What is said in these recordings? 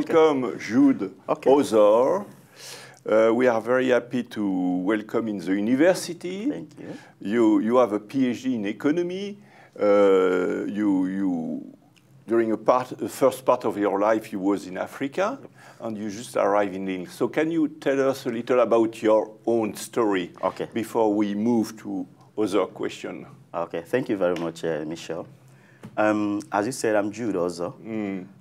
welcome Jude Ozor. We are very happy to welcome in the university. Thank you. You have a PhD in economy. During the first part of your life, you was in Africa, and you just arrived in England. So can you tell us a little about your own story before we move to other questions? Okay, thank you very much, Michel. As you said, I'm Jude Ozor.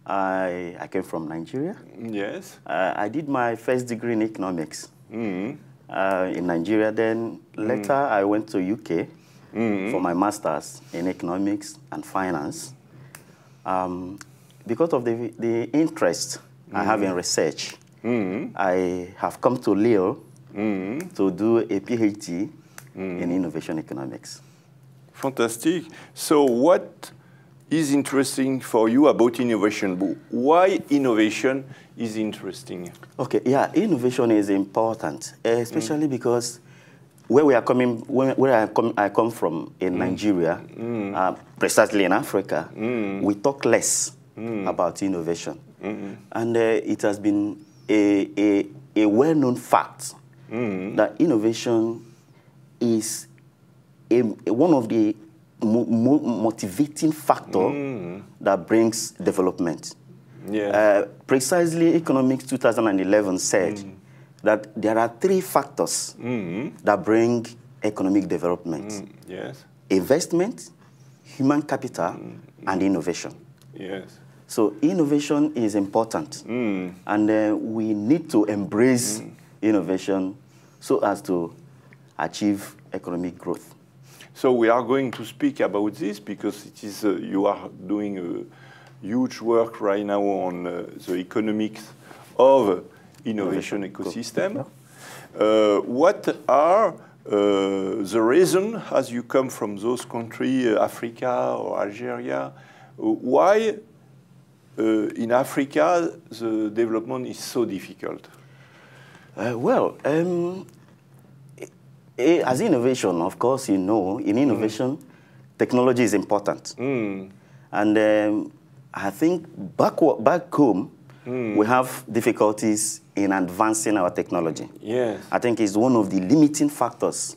I came from Nigeria. Yes. I did my first degree in economics in Nigeria. Then later, I went to UK for my master's in economics and finance. Because of the interest I have in research, I have come to Lille to do a PhD in innovation economics. Fantastic. So what is interesting for you about innovation? Why innovation is interesting? Okay, yeah, innovation is important, especially because where we are coming, I come from in Nigeria, precisely in Africa, we talk less about innovation. And it has been a well-known fact that innovation is one of the motivating factors that brings development. Yes. Precisely, Economics 2011 said that there are 3 factors that bring economic development. Yes. Investment, human capital, and innovation. Yes. So innovation is important, and we need to embrace innovation so as to achieve economic growth. So we are going to speak about this because it is you are doing a huge work right now on the economics of innovation ecosystem. What are the reasons, as you come from those countries, Africa or Algeria, why in Africa the development is so difficult? As innovation, of course, you know, in innovation, technology is important. And I think back home, we have difficulties in advancing our technology. Yes. I think it's one of the limiting factors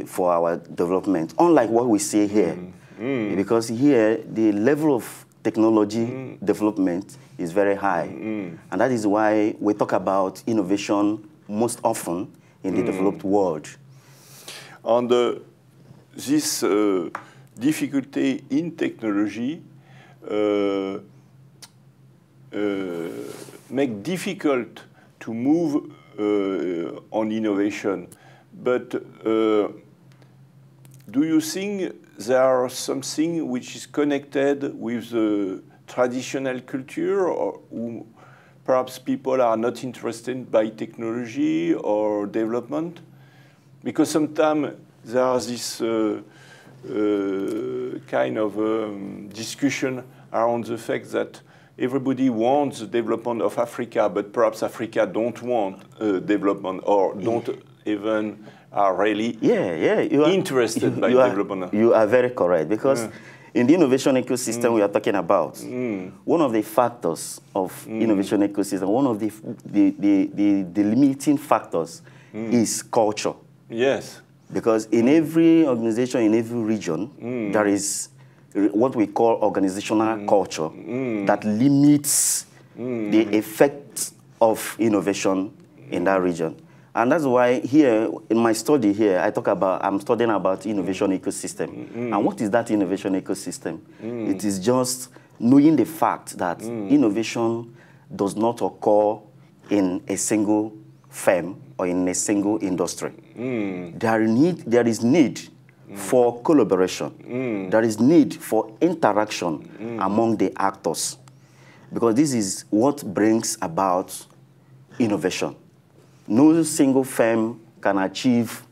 for our development, unlike what we see here. Because here, the level of technology development is very high. And that is why we talk about innovation most often in the developed world. And this difficulty in technology make difficult to move on innovation. But do you think there are something which is connected with the traditional culture, or perhaps people are not interested by technology or development? Because sometimes there is this kind of discussion around the fact that everybody wants the development of Africa, but perhaps Africa don't want development or don't even are really interested by development. You are very correct, because in the innovation ecosystem we are talking about, one of the factors of innovation ecosystem, one of the limiting factors is culture. Yes. Because in every organization, in every region, there is what we call organizational culture that limits the effect of innovation in that region. And that's why here, in my study here, I'm studying about innovation ecosystem. And what is that innovation ecosystem? It is just knowing the fact that innovation does not occur in a single firm or in a single industry. There is need for collaboration. There is need for interaction among the actors, because this is what brings about innovation. No single firm can achieve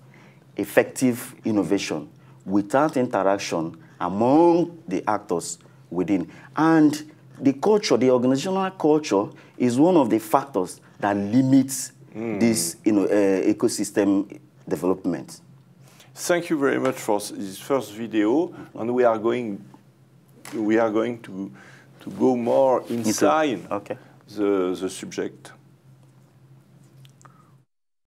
effective innovation without interaction among the actors within. And the culture, the organizational culture, is one of the factors that limits this ecosystem development. Thank you very much for this first video, and we are going to go more inside the subject.